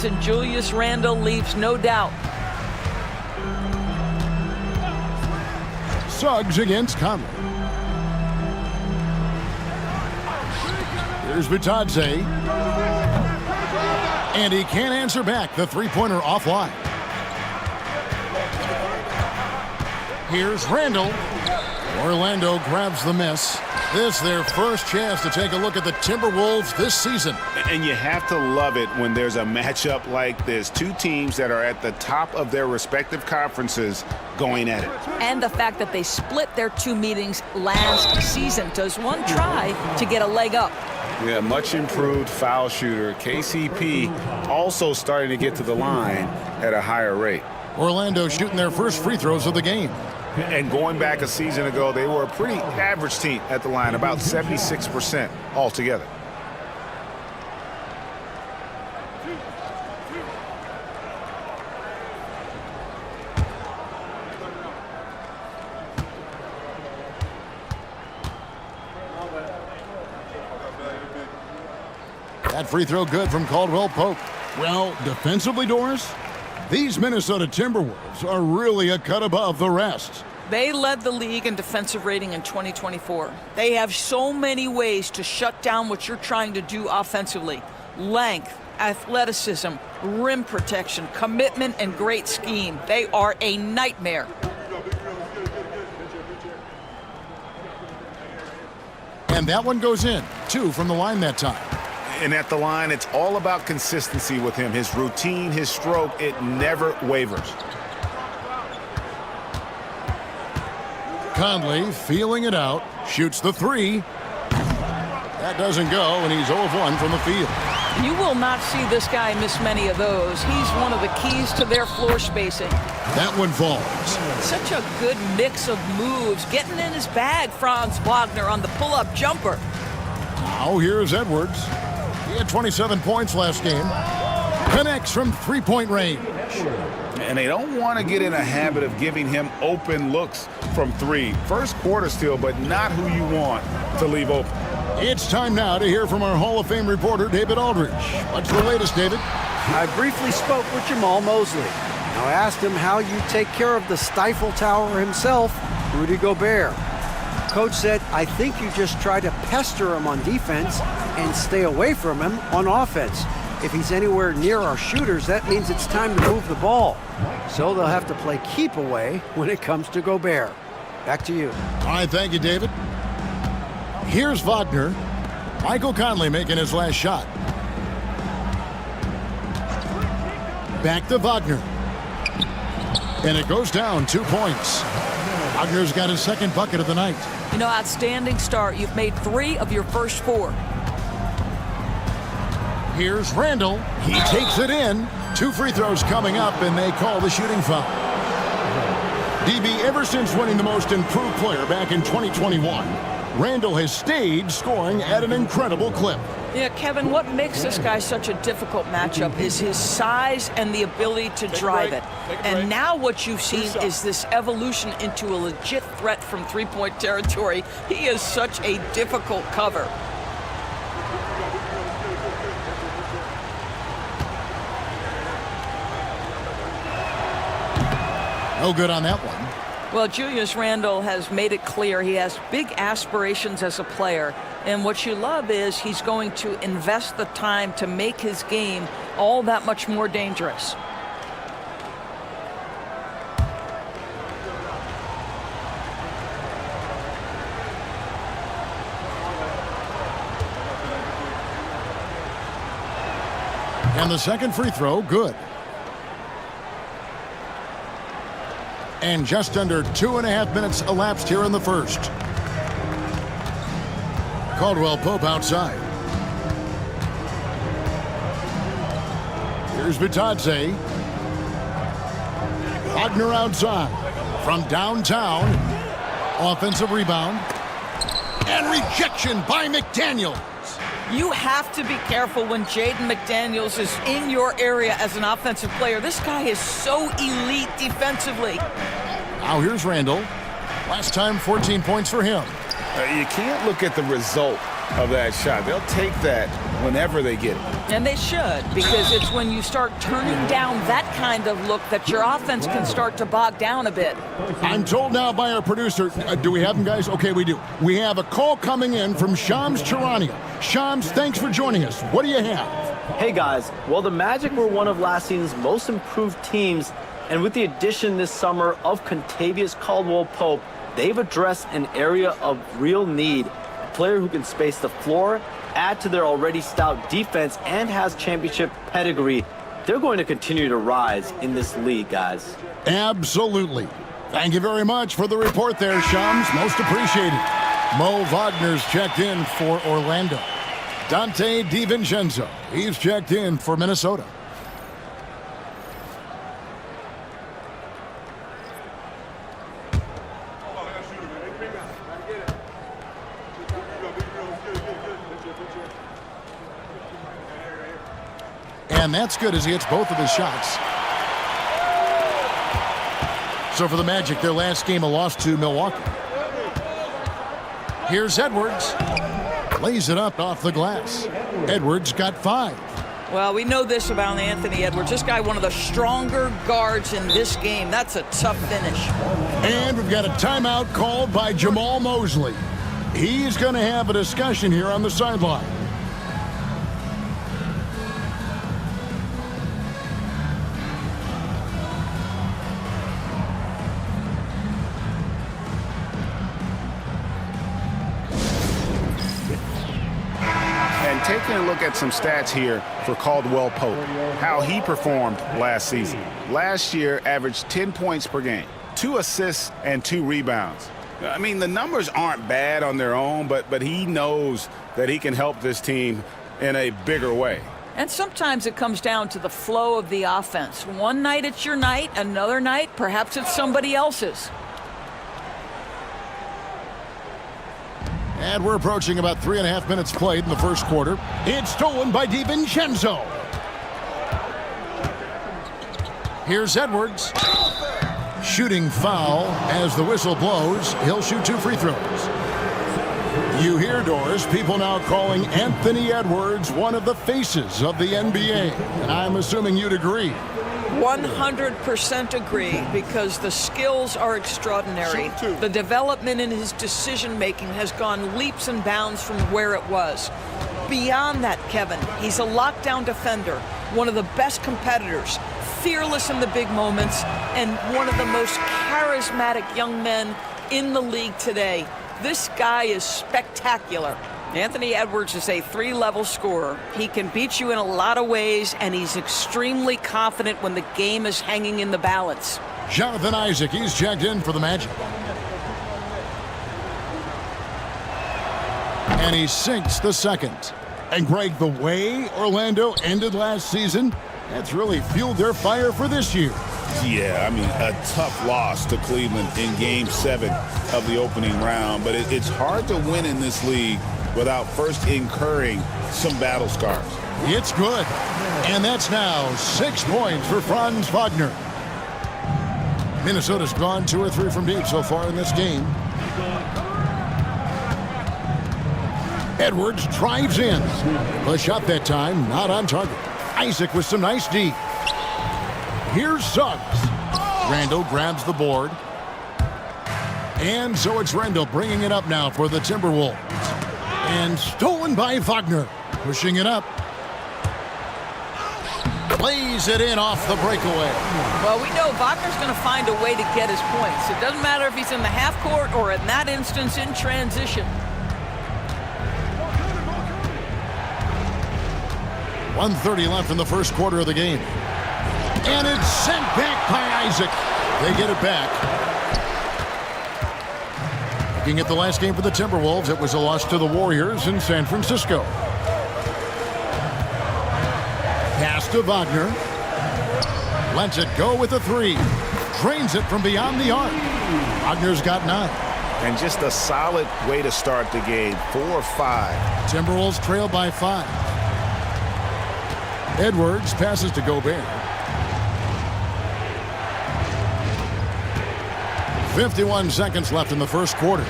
And Julius Randle leaves no doubt. Suggs against Conley. Here's Bitadze. And he can't answer back. The three-pointer offline. Here's Randle. Orlando grabs the miss. This their first chance to take a look at the Timberwolves this season. And you have to love it when there's a matchup like this. Two teams that are at the top of their respective conferences going at it. And the fact that they split their two meetings last season. Does one try to get a leg up? Yeah, much improved foul shooter. KCP also starting to get to the line at a higher rate. Orlando shooting their first free throws of the game. And going back a season ago, they were a pretty average team at the line, about 76% altogether. That free throw good from Caldwell Pope. Well, defensively, Doris, these Minnesota Timberwolves are really a cut above the rest. They led the league in defensive rating in 2024. They have so many ways to shut down what you're trying to do offensively. Length, athleticism, rim protection, commitment, and great scheme. They are a nightmare. And that one goes in. 2 from the line that time. And at the line, it's all about consistency with him. His routine, his stroke, it never wavers. Conley feeling it out, shoots the 3. That doesn't go, and he's 0 of 1 from the field. You will not see this guy miss many of those. He's one of the keys to their floor spacing. That one falls. Such a good mix of moves. Getting in his bag, Franz Wagner, on the pull-up jumper. Now here's Edwards. He had 27 points last game. Connects from three-point range. And they don't want to get in a habit of giving him open looks from 3. First quarter still, but not who you want to leave open. It's time now to hear from our Hall of Fame reporter, David Aldridge. What's the latest, David? I briefly spoke with Jamal Mosley. I asked him how you take care of the Stifle Tower himself, Rudy Gobert. Coach said, I think you just try to pester him on defense and stay away from him on offense. If he's anywhere near our shooters, that means it's time to move the ball. So they'll have to play keep away when it comes to Gobert. Back to you. All right, thank you, David. Here's Wagner. Michael Conley making his last shot. Back to Wagner. And it goes down 2 points. Wagner's got his second bucket of the night. You know, outstanding start. You've made 3 of your first 4. Here's Randle. He takes it in. 2 free throws coming up, and they call the shooting foul. DB, ever since winning the most improved player back in 2021, Randle has stayed scoring at an incredible clip. Yeah, Kevin, what makes this guy such a difficult matchup is his size and the ability to drive it. And now what you've seen is this evolution into a legit threat from three-point territory. He is such a difficult cover. No good on that one. Well, Julius Randle has made it clear he has big aspirations as a player. And what you love is he's going to invest the time to make his game all that much more dangerous. And the second free throw, good. And just under 2.5 minutes elapsed here in the first. Caldwell Pope outside. Here's Bitadze. Wagner outside. From downtown. Offensive rebound. And rejection by McDaniels. You have to be careful when Jaden McDaniels is in your area as an offensive player. This guy is so elite defensively. Now here's Randle. Last time, 14 points for him. You can't look at the result of that shot. They'll take that whenever they get it. And they should, because it's when you start turning down that kind of look that your offense can start to bog down a bit. I'm told now by our producer, do we have him, guys? Okay, we do. We have a call coming in from Shams Charania. Shams, thanks for joining us. What do you have? Hey guys, well the Magic were one of last season's most improved teams, and with the addition this summer of Kentavious Caldwell-Pope, they've addressed an area of real need. A player who can space the floor, add to their already stout defense, and has championship pedigree. They're going to continue to rise in this league, guys. Absolutely. Thank you very much for the report there, Shams. Most appreciated. Mo Wagner's checked in for Orlando. Dante DiVincenzo, he's checked in for Minnesota. And that's good as he hits both of his shots. So for the Magic, their last game, a loss to Milwaukee. Here's Edwards. Lays it up off the glass. Edwards got 5. Well, we know this about Anthony Edwards. This guy, one of the stronger guards in this game. That's a tough finish. And we've got a timeout called by Jamal Mosley. He's going to have a discussion here on the sideline. Taking a look at some stats here for Caldwell Pope, how he performed last season. Last year, averaged 10 points per game, 2 assists and 2 rebounds. I mean, the numbers aren't bad on their own, but he knows that he can help this team in a bigger way. And sometimes it comes down to the flow of the offense. One night it's your night, another night perhaps it's somebody else's. And we're approaching about 3.5 minutes played in the first quarter. It's stolen by DiVincenzo. Here's Edwards. Shooting foul as the whistle blows. He'll shoot 2 free throws. You hear, Doris, people now calling Anthony Edwards one of the faces of the NBA. And I'm assuming you'd agree. 100% agree, because the skills are extraordinary. The development in his decision-making has gone leaps and bounds from where it was. Beyond that, Kevin, he's a lockdown defender, one of the best competitors, fearless in the big moments, and one of the most charismatic young men in the league today. This guy is spectacular. Anthony Edwards is a 3-level scorer. He can beat you in a lot of ways, and he's extremely confident when the game is hanging in the balance. Jonathan Isaac, he's checked in for the Magic. And he sinks the second. And Greg, the way Orlando ended last season, that's really fueled their fire for this year. Yeah, I mean, a tough loss to Cleveland in Game 7 of the opening round, but it's hard to win in this league without first incurring some battle scars. It's good. And that's now 6 points for Franz Wagner. Minnesota's gone 2 or 3 from deep so far in this game. Edwards drives in. The shot that time, not on target. Isaac with some nice D. Here's Suggs. Randall grabs the board. And so it's Randall bringing it up now for the Timberwolves. And stolen by Wagner. Pushing it up. Plays it in off the breakaway. Well, we know Wagner's going to find a way to get his points. It doesn't matter if he's in the half court or in that instance in transition. 1:30 left in the first quarter of the game. And it's sent back by Isaac. They get it back. Looking at the last game for the Timberwolves, it was a loss to the Warriors in San Francisco. Pass to Wagner. Lets it go with a 3. Drains it from beyond the arc. Wagner's got 9. And just a solid way to start the game. 4-5. Timberwolves trail by 5. Edwards passes to Gobert. 51 seconds left in the first quarter.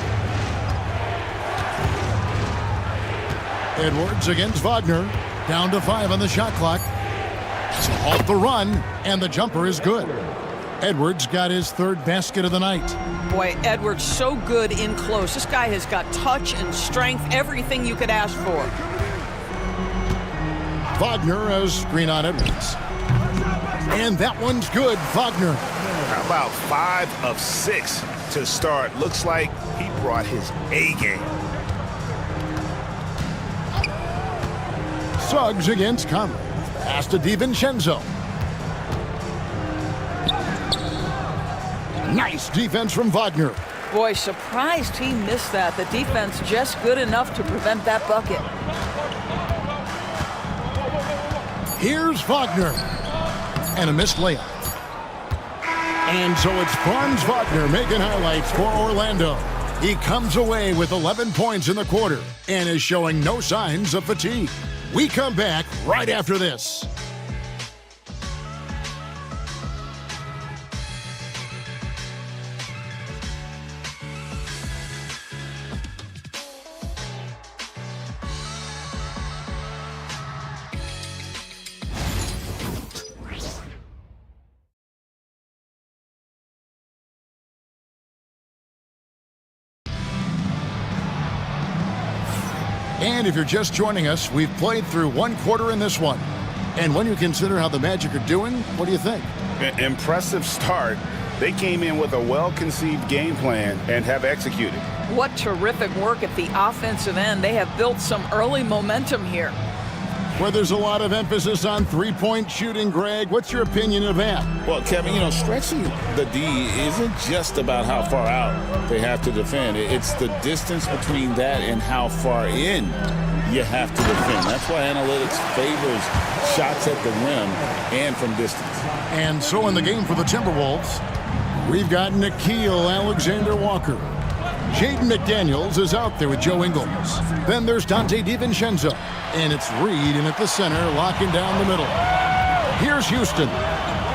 Edwards against Wagner. Down to 5 on the shot clock. To halt the run, and the jumper is good. Edwards got his 3rd basket of the night. Boy, Edwards so good in close. This guy has got touch and strength, everything you could ask for. Wagner has screen on Edwards. And that one's good, Wagner. How about 5 of 6 to start? Looks like he brought his A game. Suggs against Conley. Pass to DiVincenzo. Nice defense from Wagner. Boy, surprised he missed that. The defense just good enough to prevent that bucket. Here's Wagner. And a missed layup. And so it's Franz Wagner making highlights for Orlando. He comes away with 11 points in the quarter and is showing no signs of fatigue. We come back right after this. And if you're just joining us, we've played through 1 quarter in this one. And when you consider how the Magic are doing, what do you think? Impressive start. They came in with a well-conceived game plan and have executed. What terrific work at the offensive end. They have built some early momentum here. Where there's a lot of emphasis on three-point shooting, Greg, what's your opinion of that? Well, Kevin, stretching the D isn't just about how far out they have to defend. It's the distance between that and how far in you have to defend. That's why analytics favors shots at the rim and from distance. And so in the game for the Timberwolves, we've got Nickeil Alexander-Walker. Jaden McDaniels is out there with Joe Ingles. Then there's Dante DiVincenzo. And it's Reed in at the center, locking down the middle. Here's Houston.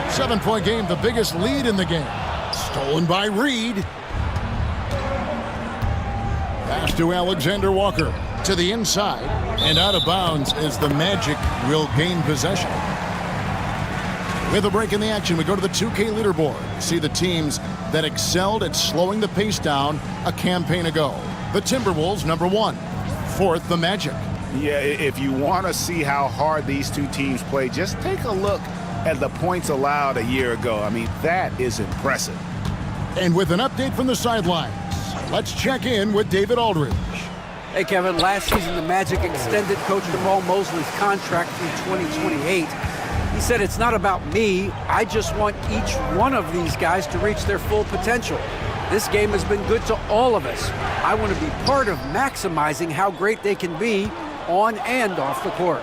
7-point game, the biggest lead in the game. Stolen by Reed. Pass to Alexander Walker. To the inside. And out of bounds as the Magic will gain possession. With a break in the action, we go to the 2K leaderboard. See the teams that excelled at slowing the pace down a campaign ago. The Timberwolves, number 1. 4th, the Magic. Yeah, if you want to see how hard these two teams play, just take a look at the points allowed a year ago. I mean, that is impressive. And with an update from the sidelines, let's check in with David Aldridge. Hey, Kevin, last season the Magic extended Coach Jamal Mosley's contract through 2028. He said, it's not about me. I just want each one of these guys to reach their full potential. This game has been good to all of us. I want to be part of maximizing how great they can be on and off the court.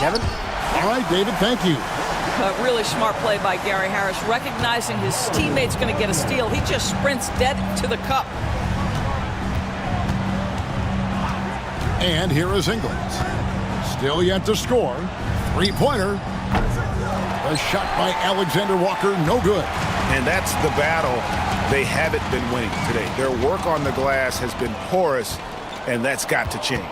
Kevin? All right, David, thank you. A really smart play by Gary Harris, recognizing his teammate's going to get a steal. He just sprints dead to the cup. And here is Ingles. Still yet to score. 3-pointer. A shot by Alexander Walker, no good. And that's the battle they haven't been winning today. Their work on the glass has been porous, and that's got to change.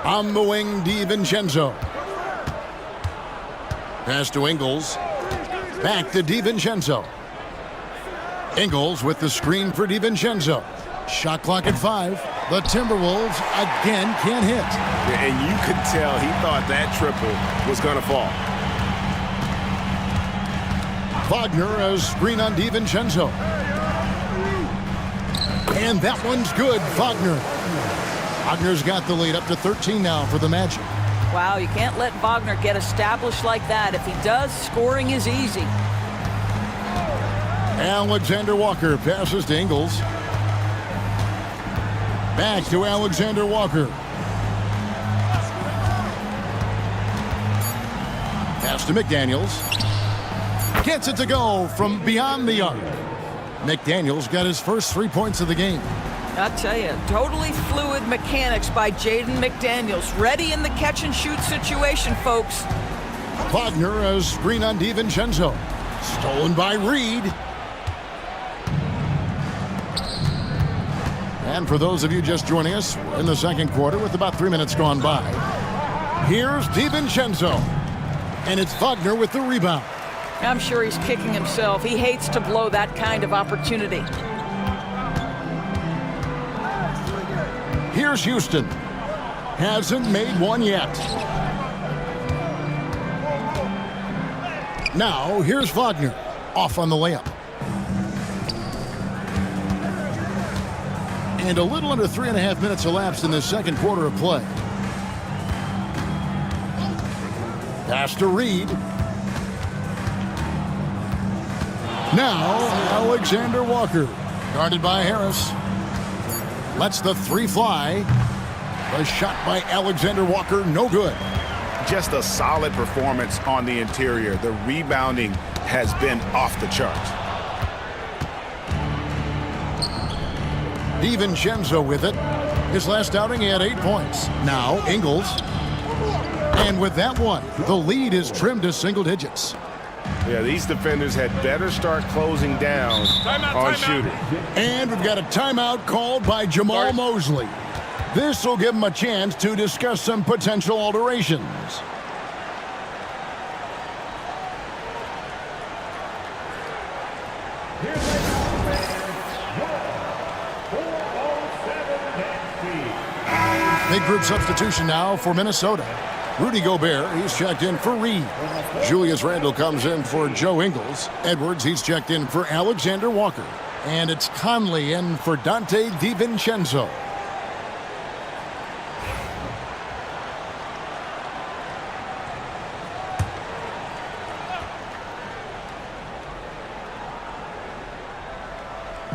On the wing, DiVincenzo. Pass to Ingles. Back to DiVincenzo. Ingles with the screen for DiVincenzo. Shot clock at 5. The Timberwolves again can't hit. And you could tell he thought that triple was going to fall. Wagner a screen on DiVincenzo. And that one's good, Wagner. Wagner's got the lead up to 13 now for the Magic. Wow, you can't let Wagner get established like that. If he does, scoring is easy. Alexander Walker passes to Ingles. Back to Alexander Walker. Pass to McDaniels. Gets it to go from beyond the arc. McDaniels got his first 3 points of the game. I'll tell you, totally fluid mechanics by Jaden McDaniels. Ready in the catch-and-shoot situation, folks. Wagner a screen on DiVincenzo. Stolen by Reed. And for those of you just joining us, we're in the second quarter with about 3 minutes gone by. Here's DiVincenzo. And it's Wagner with the rebound. I'm sure he's kicking himself. He hates to blow that kind of opportunity. Here's Houston. Hasn't made one yet. Now, here's Wagner. Off on the layup. And a little under 3.5 minutes elapsed in the second quarter of play. Pass to Reed. Now, Alexander Walker. Guarded by Harris. Lets the three fly. The shot by Alexander Walker, no good. Just a solid performance on the interior. The rebounding has been off the charts. DiVincenzo with it. His last outing, he had 8 points. Now, Ingles. And with that one, the lead is trimmed to single digits. Yeah, these defenders had better start closing down on shooting. And we've got a timeout called by Jamal Mosley. This will give him a chance to discuss some potential alterations. Big group substitution now for Minnesota. Rudy Gobert, he's checked in for Reed. Julius Randle comes in for Joe Ingles. Edwards, he's checked in for Alexander Walker. And it's Conley in for Dante DiVincenzo.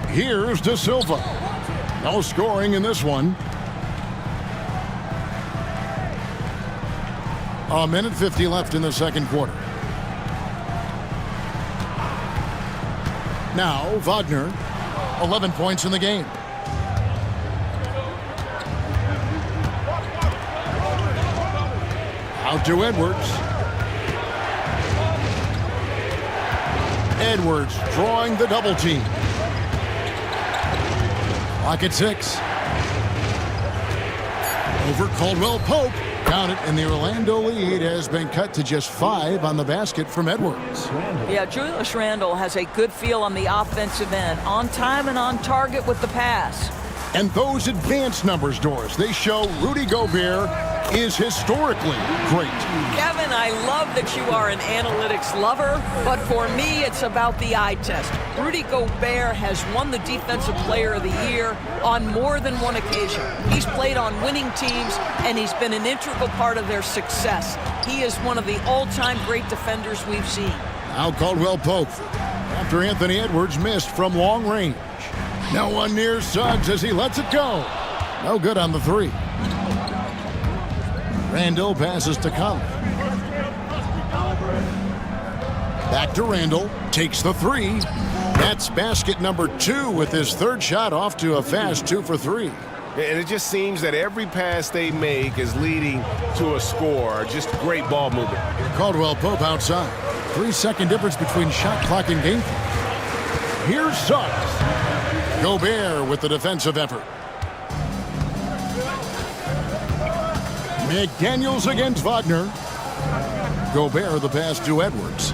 Here's De Silva. No scoring in this one. A minute 50 left in the second quarter. Now, Wagner, 11 points in the game. Out to Edwards. Edwards drawing the double team. Clock at 6. Over Caldwell Pope. Count it, and the Orlando lead has been cut to just 5 on the basket from Edwards. Yeah, Julius Randle has a good feel on the offensive end. On time and on target with the pass. And those advanced numbers, Doris, they show Rudy Gobert is historically great. Kevin, I love that you are an analytics lover, but for me, it's about the eye test. Rudy Gobert has won the Defensive Player of the Year on more than one occasion. He's played on winning teams, and he's been an integral part of their success. He is one of the all-time great defenders we've seen. Now Caldwell Pope, after Anthony Edwards missed from long range. Now one near Suggs as he lets it go. No good on the three. Randle passes to Conley. Back to Randle. Takes the three. That's basket number 2 with his third shot off to a fast 2 for 3. And it just seems that every pass they make is leading to a score. Just great ball movement. Caldwell Pope outside. 3-second difference between shot clock and game clock. Here's Suggs. Gobert with the defensive effort. McDaniels against Wagner. Gobert the pass to Edwards.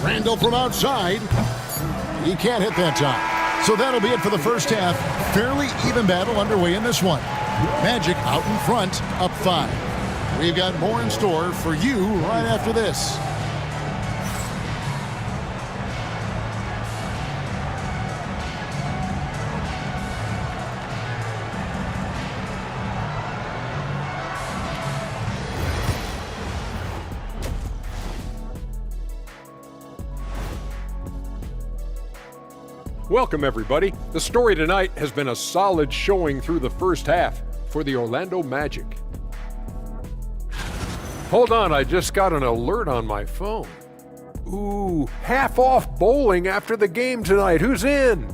Randle from outside. He can't hit that time. So that'll be it for the first half. Fairly even battle underway in this one. Magic out in front, up 5. We've got more in store for you right after this. Welcome, everybody. The story tonight has been a solid showing through the first half for the Orlando Magic. Hold on, I just got an alert on my phone. Ooh, half off bowling after the game tonight. Who's in?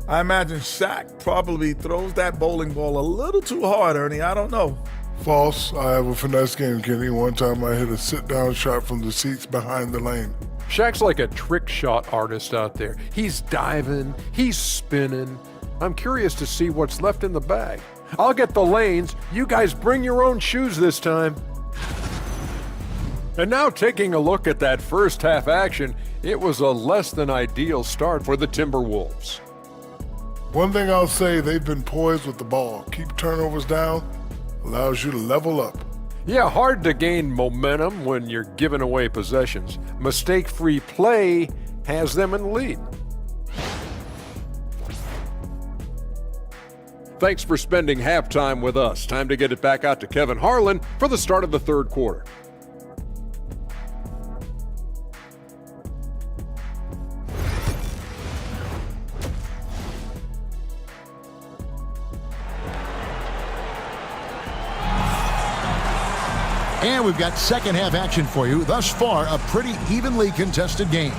I imagine Shaq probably throws that bowling ball a little too hard, Ernie. I don't know. False. I have a finesse game, Kenny. One time I hit a sit-down shot from the seats behind the lane. Shaq's like a trick shot artist out there. He's diving, he's spinning. I'm curious to see what's left in the bag. I'll get the lanes. You guys bring your own shoes this time. And now taking a look at that first half action, it was a less than ideal start for the Timberwolves. One thing I'll say, they've been poised with the ball. Keep turnovers down, allows you to level up. Yeah, hard to gain momentum when you're giving away possessions. Mistake-free play has them in the lead. Thanks for spending halftime with us. Time to get it back out to Kevin Harlan for the start of the third quarter. And we've got second half action for you. Thus far, a pretty evenly contested game.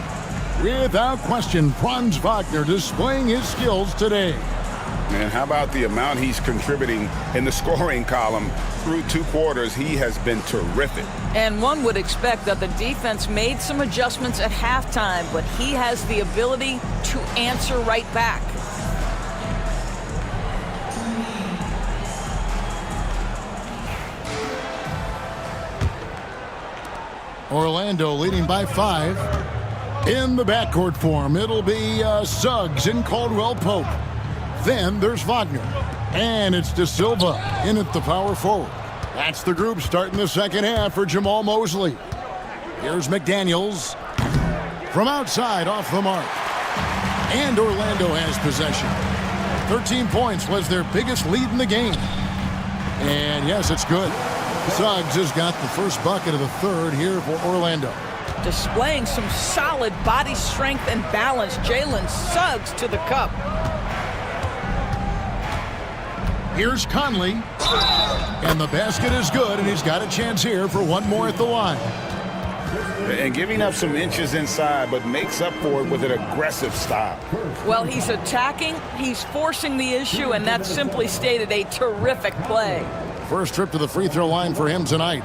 Without question, Franz Wagner displaying his skills today. And how about the amount he's contributing in the scoring column? Through 2 quarters, he has been terrific. And one would expect that the defense made some adjustments at halftime, but he has the ability to answer right back. Orlando leading by 5. In the backcourt form, it'll be Suggs and Caldwell Pope. Then there's Wagner. And it's De Silva in at the power forward. That's the group starting the second half for Jamal Mosley. Here's McDaniels. From outside, off the mark. And Orlando has possession. 13 points was their biggest lead in the game. And yes, it's good. Suggs has got the first bucket of the third here for Orlando. Displaying some solid body strength and balance, Jalen Suggs to the cup. Here's Conley. And the basket is good, and he's got a chance here for one more at the line. And giving up some inches inside, but makes up for it with an aggressive style. Well, he's attacking, he's forcing the issue, and that's simply stated a terrific play. First trip to the free throw line for him tonight.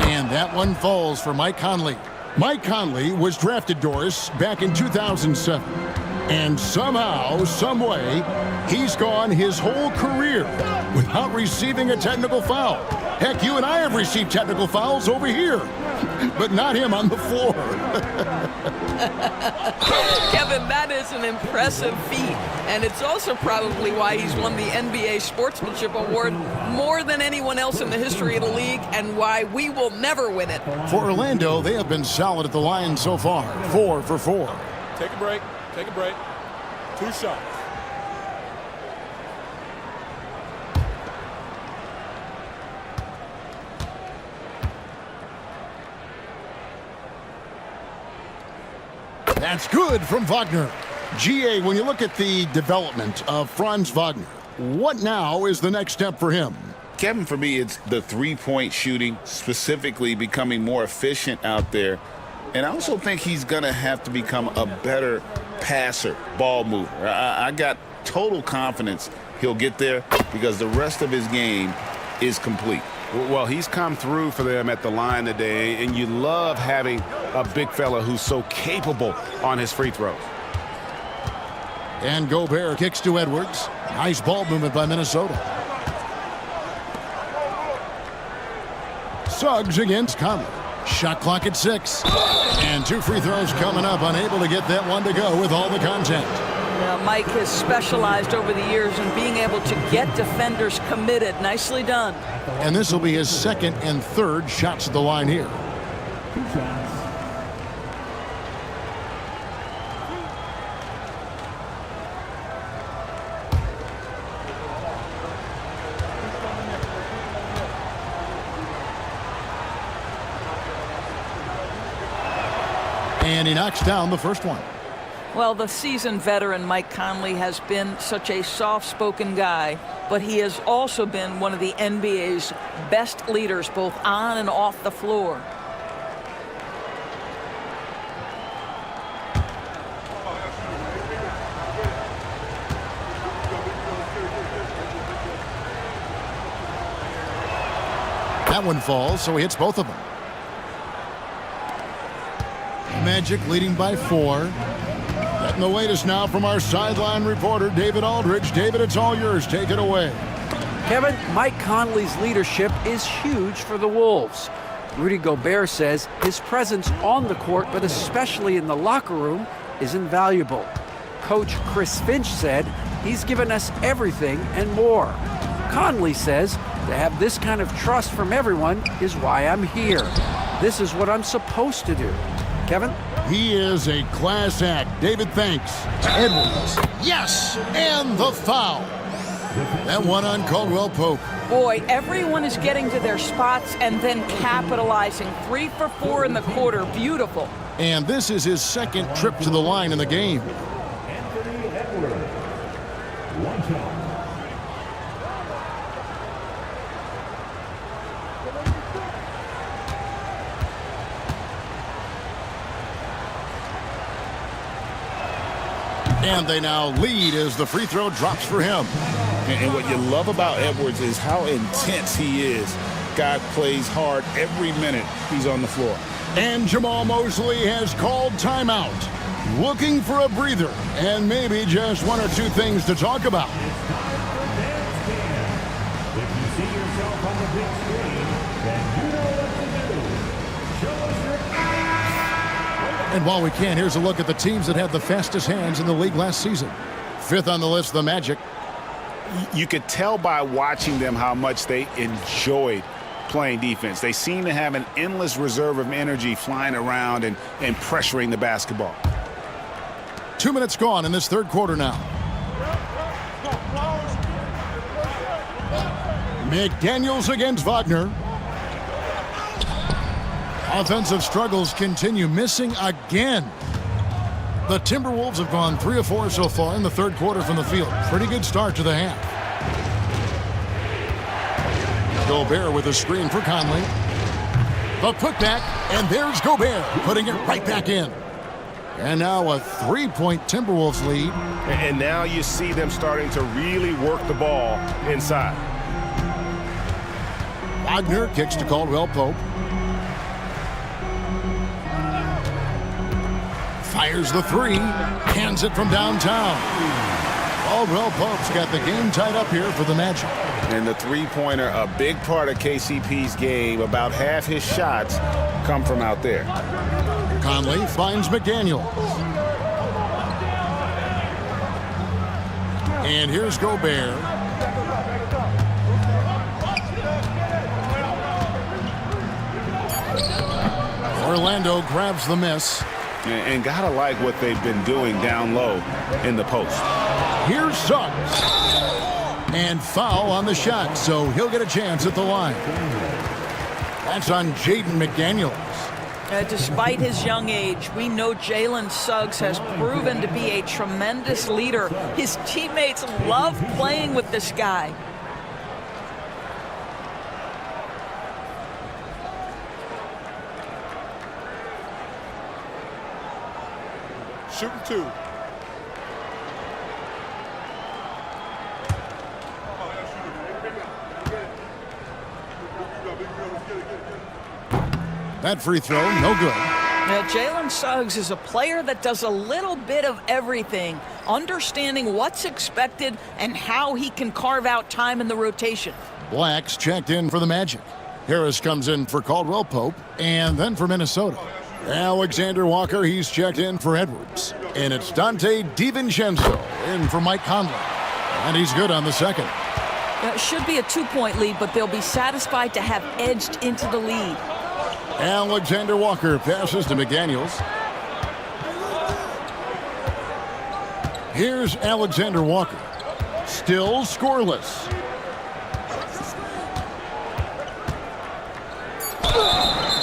And that one falls for Mike Conley. Mike Conley was drafted, Doris, back in 2007. And somehow, someway, he's gone his whole career without receiving a technical foul. Heck, you and I have received technical fouls over here, but not him on the floor. Kevin, that is an impressive feat, and it's also probably why he's won the NBA Sportsmanship Award more than anyone else in the history of the league, and why we will never win it. For Orlando, they have been solid at the line so far, 4 for 4. Take a break. Take a break. 2 shots. That's good from Wagner. GA, when you look at the development of Franz Wagner, what now is the next step for him? Kevin, for me, it's the three-point shooting, specifically becoming more efficient out there. And I also think he's going to have to become a better passer, ball mover. I got total confidence he'll get there because the rest of his game is complete. Well, he's come through for them at the line today, and you love having a big fella who's so capable on his free throws. And Gobert kicks to Edwards. Nice ball movement by Minnesota. Suggs against Conley. Shot clock at 6. And 2 free throws coming up, unable to get that one to go with all the contact. Now, Mike has specialized over the years in being able to get defenders committed. Nicely done. And this will be his second and third shots at the line here. And he knocks down the first one. Well, the seasoned veteran Mike Conley has been such a soft-spoken guy, but he has also been one of the NBA's best leaders, both on and off the floor. That one falls, so he hits both of them. Magic leading by 4. Getting the latest now from our sideline reporter, David Aldridge. David, it's all yours. Take it away. Kevin, Mike Conley's leadership is huge for the Wolves. Rudy Gobert says his presence on the court, but especially in the locker room, is invaluable. Coach Chris Finch said he's given us everything and more. Conley says to have this kind of trust from everyone is why I'm here. This is what I'm supposed to do. Kevin? He is a class act. David, thanks. Edwards. Yes! And the foul. That one on Caldwell Pope. Boy, everyone is getting to their spots and then capitalizing. 3 for 4 in the quarter. Beautiful. And this is his second trip to the line in the game. And they now lead as the free throw drops for him. And what you love about Edwards is how intense he is. Guy plays hard every minute he's on the floor. And Jamal Mosley has called timeout. Looking for a breather and maybe just 1 or 2 things to talk about. And while we can, here's a look at the teams that had the fastest hands in the league last season. 5th on the list, the Magic. You could tell by watching them how much they enjoyed playing defense. They seem to have an endless reserve of energy flying around and pressuring the basketball. 2 minutes gone in this third quarter now. McDaniels against Wagner. Offensive struggles continue, missing again. The Timberwolves have gone 3 of 4 so far in the third quarter from the field. Pretty good start to the half. Gobert with a screen for Conley. The putback, and there's Gobert putting it right back in. And now a 3-point Timberwolves lead. And now you see them starting to really work the ball inside. Wagner kicks to Caldwell Pope. Fires the 3, hands it from downtown. Caldwell Pope's got the game tied up here for the Magic. And the three-pointer, a big part of KCP's game. About half his shots come from out there. Conley finds McDaniels. And here's Gobert. Orlando grabs the miss. And gotta like what they've been doing down low in the post. Here's Suggs. And foul on the shot, so he'll get a chance at the line. That's on Jaden McDaniels. Despite his young age, we know Jalen Suggs has proven to be a tremendous leader. His teammates love playing with this guy. Shooting 2. That free throw, no good. Now, Jalen Suggs is a player that does a little bit of everything, understanding what's expected and how he can carve out time in the rotation. Black's checked in for the Magic. Harris comes in for Caldwell Pope, and then for Minnesota. Alexander Walker, he's checked in for Edwards. And it's Dante DiVincenzo in for Mike Conley. And he's good on the second. It should be a 2-point lead, but they'll be satisfied to have edged into the lead. Alexander Walker passes to McDaniels. Here's Alexander Walker. Still scoreless.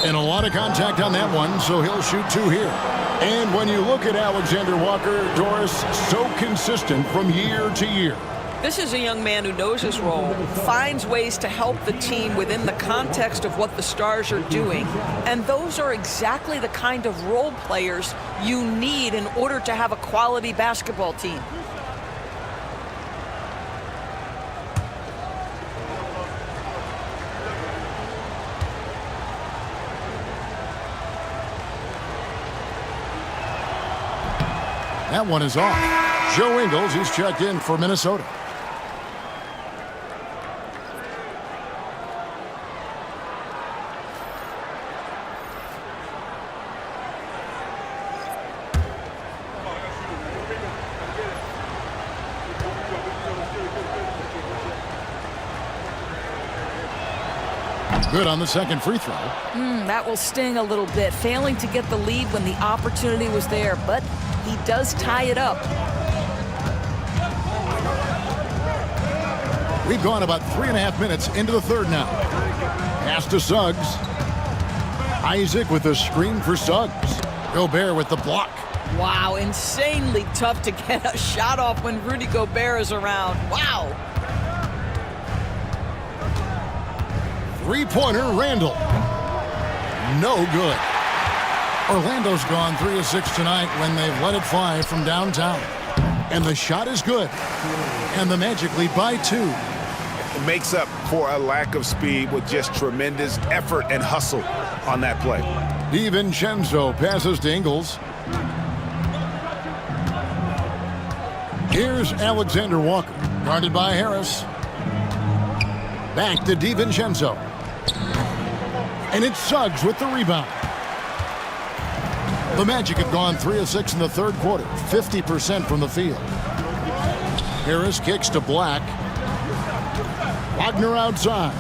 And a lot of contact on that one, so he'll shoot 2 here. And when you look at Alexander Walker, Doris, so consistent from year to year. This is a young man who knows his role, finds ways to help the team within the context of what the Stars are doing, and those are exactly the kind of role players you need in order to have a quality basketball team. That one is off. Joe Ingles, he's checked in for Minnesota. Good on the second free throw. That will sting a little bit, failing to get the lead when the opportunity was there, but he does tie it up. We've gone about 3.5 minutes into the third now. Pass to Suggs. Isaac with a screen for Suggs. Gobert with the block. Wow, insanely tough to get a shot off when Rudy Gobert is around. Wow. Three-pointer, Randall. No good. Orlando's gone 3 of 6 tonight when they've let it fly from downtown. And the shot is good. And the Magic lead by 2. It makes up for a lack of speed with just tremendous effort and hustle on that play. DiVincenzo passes to Ingles. Here's Alexander Walker, guarded by Harris. Back to DiVincenzo. And it's Suggs with the rebound. The Magic have gone 3 of 6 in the third quarter, 50% from the field. Harris kicks to Black. Wagner outside.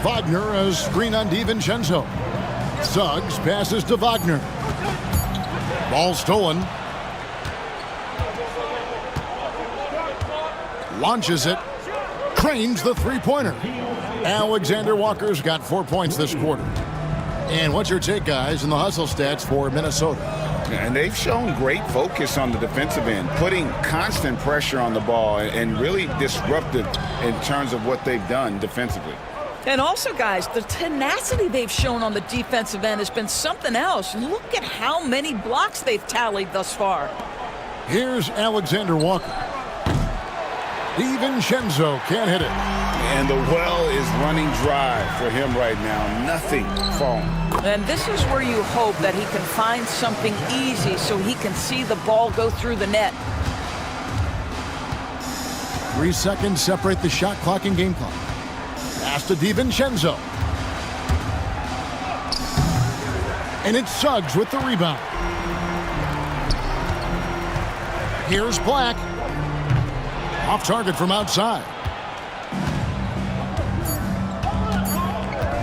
Wagner, a screen on DiVincenzo. Suggs passes to Wagner. Ball stolen. Launches it. Cranes the three-pointer. Alexander Walker's got 4 points this quarter. And what's your take, guys, in the hustle stats for Minnesota? And they've shown great focus on the defensive end, putting constant pressure on the ball and really disruptive in terms of what they've done defensively. And also, guys, the tenacity they've shown on the defensive end has been something else. Look at how many blocks they've tallied thus far. Here's Alexander Walker. DiVincenzo can't hit it. And the well is running dry for him right now. Nothing falling. And this is where you hope that he can find something easy so he can see the ball go through the net. 3 seconds separate the shot clock and game clock. Pass to DiVincenzo. And it's Suggs with the rebound. Here's Black. Off target from outside.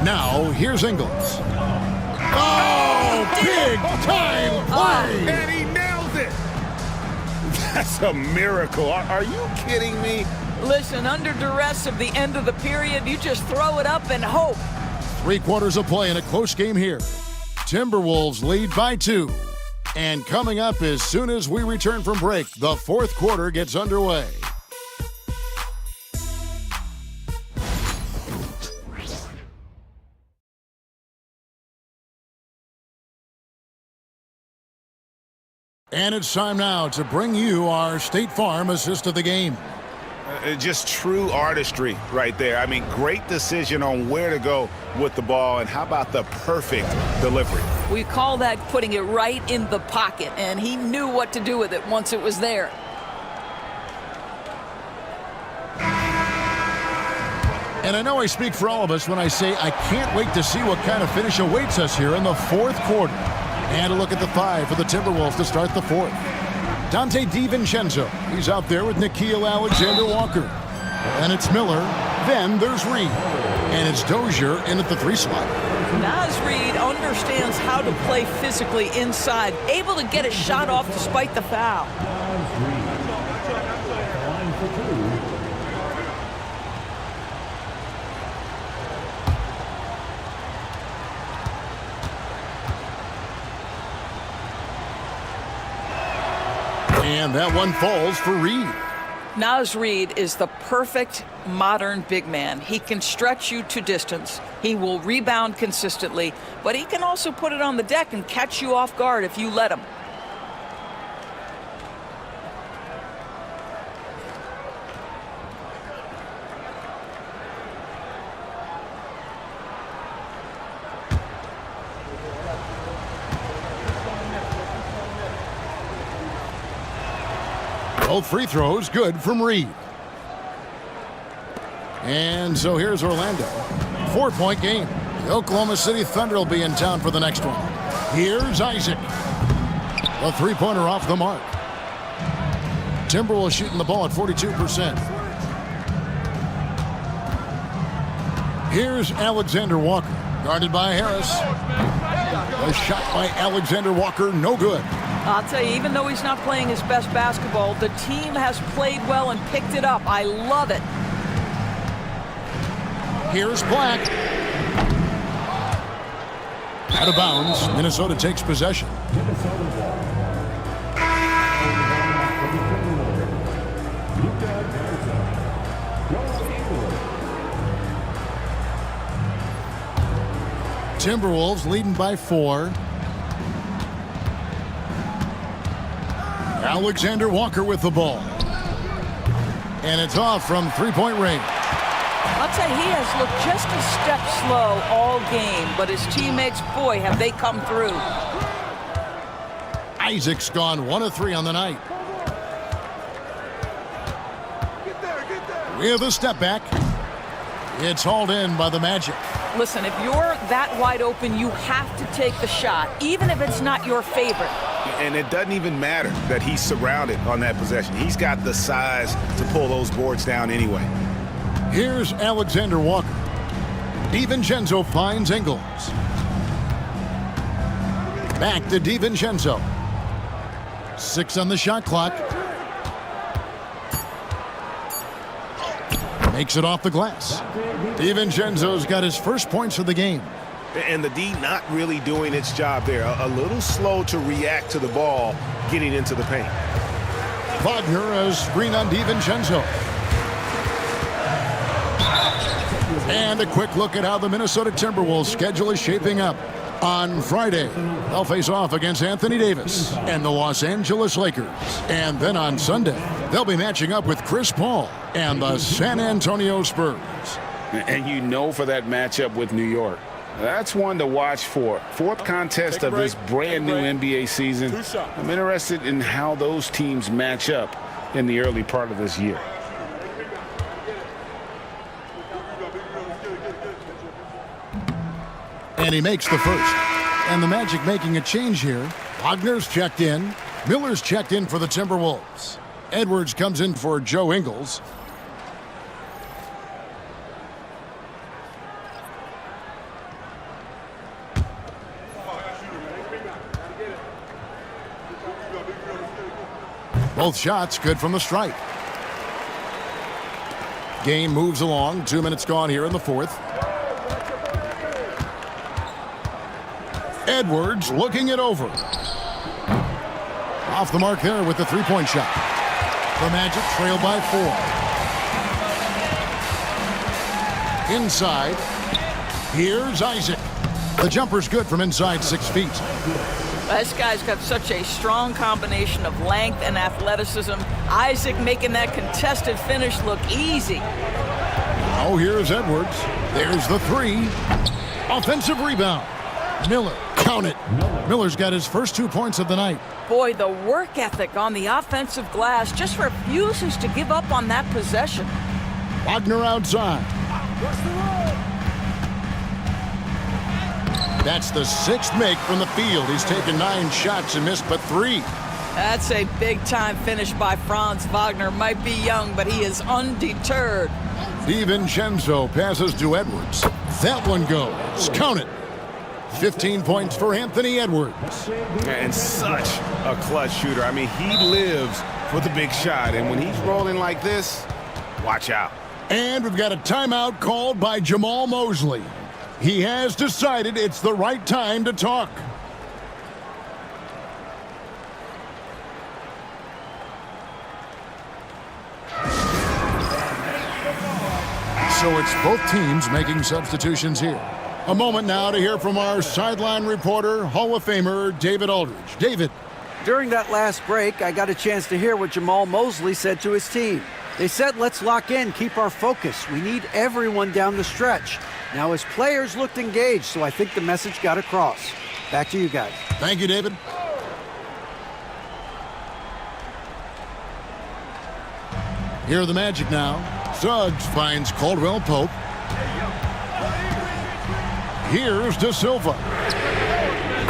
Now, here's Ingles. Oh, big time play! And he nails it! That's a miracle. Are you kidding me? Listen, under duress of the end of the period, you just throw it up and hope. 3 quarters of play in a close game here. Timberwolves lead by 2. And coming up as soon as we return from break, the fourth quarter gets underway. And it's time now to bring you our State Farm assist of the game. Just true artistry right there. I mean, great decision on where to go with the ball, and how about the perfect delivery? We call that putting it right in the pocket, and he knew what to do with it once it was there. And I know I speak for all of us when I say I can't wait to see what kind of finish awaits us here in the fourth quarter. And a look at the 5 for the Timberwolves to start the fourth. Dante DiVincenzo. He's out there with Nickeil Alexander-Walker. And it's Miller. Then there's Reed. And it's Dozier in at the 3 slot. Naz Reid understands how to play physically inside, able to get a shot off despite the foul. And that one falls for Reed. Naz Reid is the perfect modern big man. He can stretch you to distance. He will rebound consistently, but he can also put it on the deck and catch you off guard if you let him. Both free throws good from Reed. And so here's Orlando. 4-point game. The Oklahoma City Thunder will be in town for the next one. Here's Isaac. A three-pointer off the mark. Timberwolves shooting the ball at 42%. Here's Alexander Walker. Guarded by Harris. A shot by Alexander Walker, no good. I'll tell you, even though he's not playing his best basketball, the team has played well and picked it up. I love it. Here's Black. Out of bounds. Minnesota takes possession. Timberwolves leading by 4. Alexander Walker with the ball. And it's off from three-point range. I'll tell you, he has looked just a step slow all game, but his teammates, boy, have they come through. Isaac's gone 1 of 3 on the night. With a step back. It's hauled in by the Magic. Listen, if you're that wide open, you have to take the shot, even if it's not your favorite. And it doesn't even matter that he's surrounded on that possession. He's got the size to pull those boards down anyway. Here's Alexander Walker. DiVincenzo finds Ingles. Back to DiVincenzo. 6 on the shot clock. Makes it off the glass. DiVincenzo's got his first points of the game. And the D not really doing its job there. A little slow to react to the ball getting into the paint. Wagner a screen on DiVincenzo. And a quick look at how the Minnesota Timberwolves schedule is shaping up. On Friday, they'll face off against Anthony Davis and the Los Angeles Lakers. And then on Sunday, they'll be matching up with Chris Paul and the San Antonio Spurs. And you know for that matchup with New York. That's one to watch for. Fourth contest of this brand new NBA season. I'm interested in how those teams match up in the early part of this year. And he makes the first. And the Magic making a change here. Wagner's checked in. Miller's checked in for the Timberwolves. Edwards comes in for Joe Ingles. Both shots good from the stripe. Game moves along. 2 minutes gone here in the fourth. Edwards looking it over. Off the mark there with the three-point shot. The Magic trail by 4. Inside. Here's Isaac. The jumper's good from inside 6 feet. This guy's got such a strong combination of length and athleticism. Isaac making that contested finish look easy. Oh, here's Edwards. There's the 3. Offensive rebound. Miller, count it. Miller's got his first 2 points of the night. Boy, the work ethic on the offensive glass just refuses to give up on that possession. Wagner outside. That's the 6th make from the field. He's taken 9 shots and missed but 3. That's a big-time finish by Franz Wagner. Might be young, but he is undeterred. DiVincenzo passes to Edwards. That one goes. Count it. 15 points for Anthony Edwards. And such a clutch shooter. I mean, he lives for the big shot. And when he's rolling like this, watch out. And we've got a timeout called by Jamal Mosley. He has decided it's the right time to talk. So it's both teams making substitutions here. A moment now to hear from our sideline reporter, Hall of Famer David Aldridge. David. During that last break, I got a chance to hear what Jamal Mosley said to his team. They said, let's lock in, keep our focus. We need everyone down the stretch. Now, his players looked engaged, so I think the message got across. Back to you guys. Thank you, David. Here are the Magic now. Suggs finds Caldwell Pope. Here's De Silva.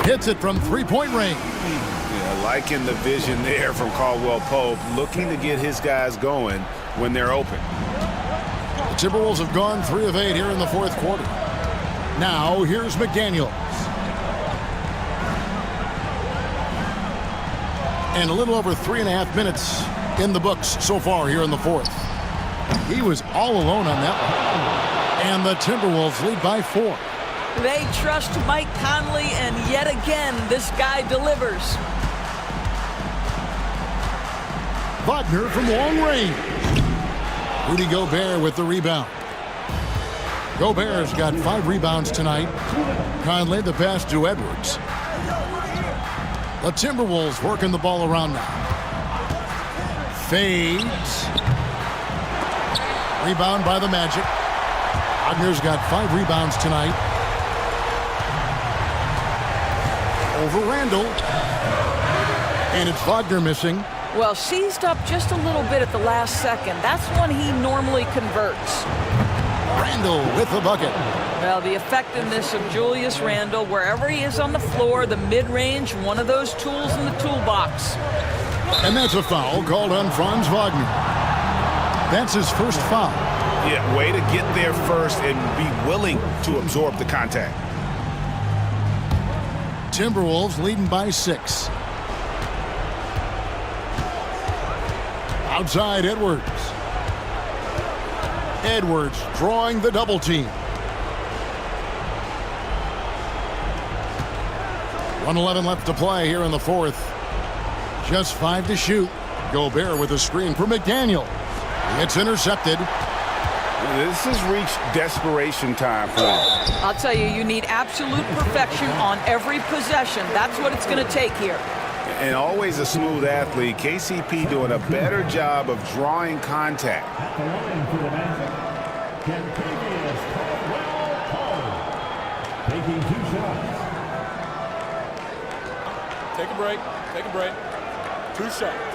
Hits it from three-point range. Yeah, liking the vision there from Caldwell Pope, looking to get his guys going when they're open. The Timberwolves have gone 3 of 8 here in the fourth quarter. Now, here's McDaniels. And a little over 3.5 minutes in the books so far here in the fourth. He was all alone on that one. And the Timberwolves lead by 4. They trust Mike Conley, and yet again, this guy delivers. Wagner from long range. Rudy Gobert with the rebound. Gobert's got 5 rebounds tonight. Conley the pass to Edwards. The Timberwolves working the ball around now. Fades. Rebound by the Magic. Wagner's got 5 rebounds tonight. Over Randall. And it's Wagner missing. Well, seized up just a little bit at the last second. That's when he normally converts. Randall with the bucket. Well, the effectiveness of Julius Randle, wherever he is on the floor, the mid-range, one of those tools in the toolbox. And that's a foul called on Franz Wagner. That's his first foul. Yeah, way to get there first and be willing to absorb the contact. Timberwolves leading by 6. Outside Edwards. Edwards drawing the double team. 1:11 left to play here in the fourth. Just 5 to shoot. Gobert with a screen for McDaniel. It's intercepted. This has reached desperation time for them. I'll tell you, you need absolute perfection on every possession. That's what it's going to take here. And always a smooth athlete, KCP doing a better job of drawing contact. Taking 2 shots. Take a break. Take a break. 2 shots.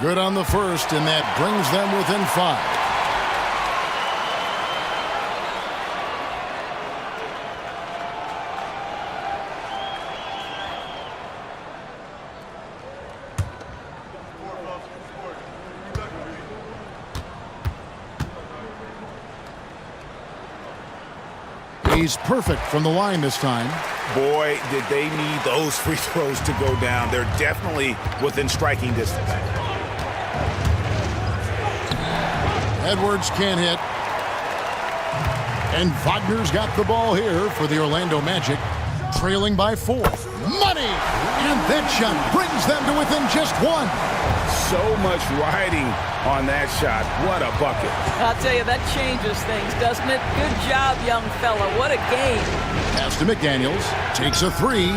Good on the first, and that brings them within 5. He's perfect from the line this time. Boy, did they need those free throws to go down. They're definitely within striking distance. Edwards can't hit. And Wagner's got the ball here for the Orlando Magic, trailing by 4. Money! And that shot brings them to within just 1. So much riding on that shot. What a bucket. I'll tell you, that changes things, doesn't it? Good job, young fella. What a game. Pass to McDaniels. Takes a 3.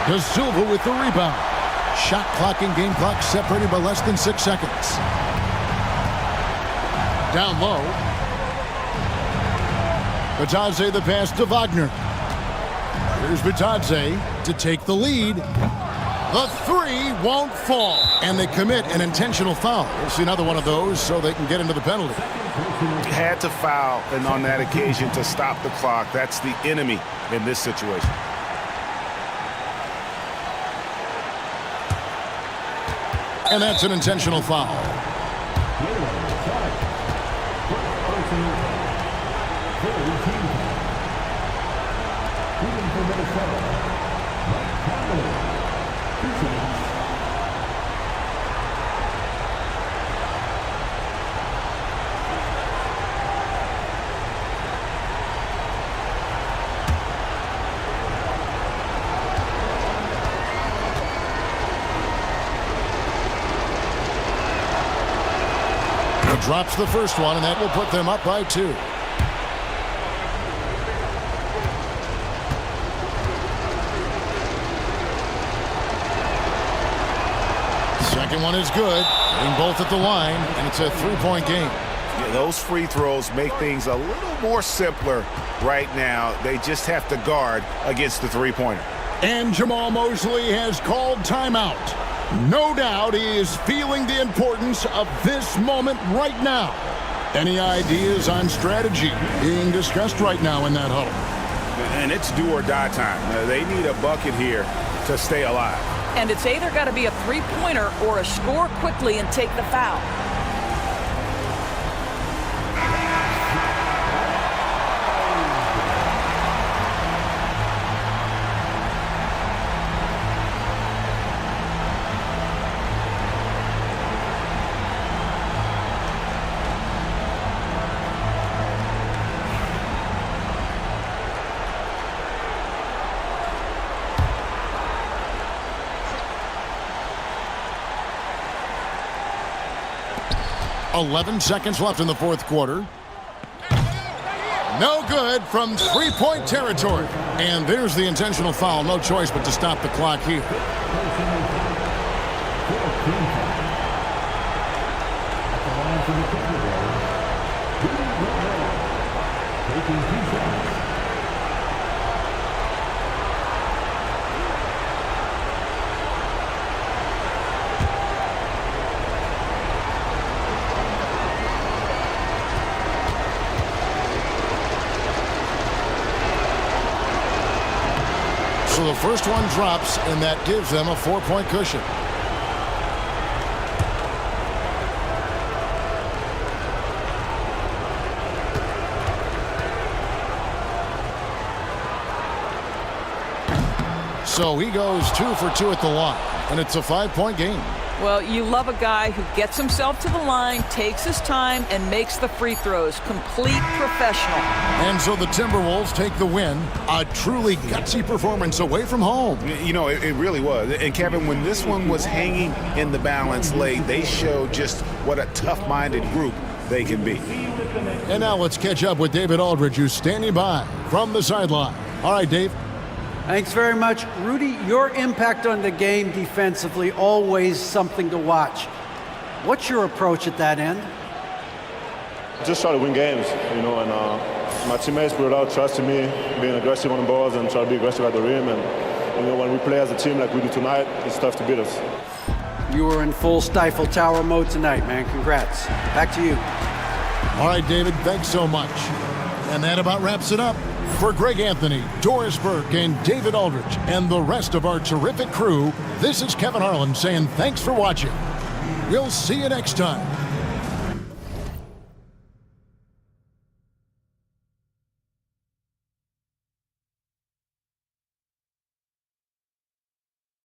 De Silva with the rebound. Shot clock and game clock separated by less than 6 seconds. Down low. Bitadze the pass to Wagner. Here's Bitadze to take the lead. The 3 won't fall. And they commit an intentional foul. We'll see another one of those so they can get into the penalty. Had to foul, and on that occasion to stop the clock. That's the enemy in this situation. And that's an intentional foul. He drops the first one, and that will put them up by 2. Second one is good. Getting both at the line, and it's a 3-point game. Yeah, those free throws make things a little more simpler right now. They just have to guard against the three-pointer. And Jamal Mosley has called timeout. No doubt he is feeling the importance of this moment right now. Any ideas on strategy being discussed right now in that huddle? And it's do or die time. They need a bucket here to stay alive. And it's either got to be a three-pointer or a score quickly and take the foul. .11 seconds left in the fourth quarter. No good from three-point territory. And there's the intentional foul. No choice but to stop the clock here. So the first one drops, and that gives them a 4-point cushion. So he goes 2 for 2 at the line, and it's a 5-point game. Well, you love a guy who gets himself to the line, takes his time, and makes the free throws. Complete professional. And so the Timberwolves take the win. A truly gutsy performance away from home. You know, it really was. And, Kevin, when this one was hanging in the balance late, they showed just what a tough-minded group they can be. And now let's catch up with David Aldridge, who's standing by from the sideline. All right, Dave. Thanks very much. Rudy, your impact on the game defensively, always something to watch. What's your approach at that end? Just try to win games, you know, and my teammates put out trusting me, being aggressive on the balls and try to be aggressive at the rim. And, you know, when we play as a team like we do tonight, it's tough to beat us. You were in full Stifle Tower mode tonight, man. Congrats. Back to you. All right, David, thanks so much. And that about wraps it up. For Greg Anthony, Doris Burke, and David Aldridge, and the rest of our terrific crew, this is Kevin Harlan saying thanks for watching. We'll see you next time.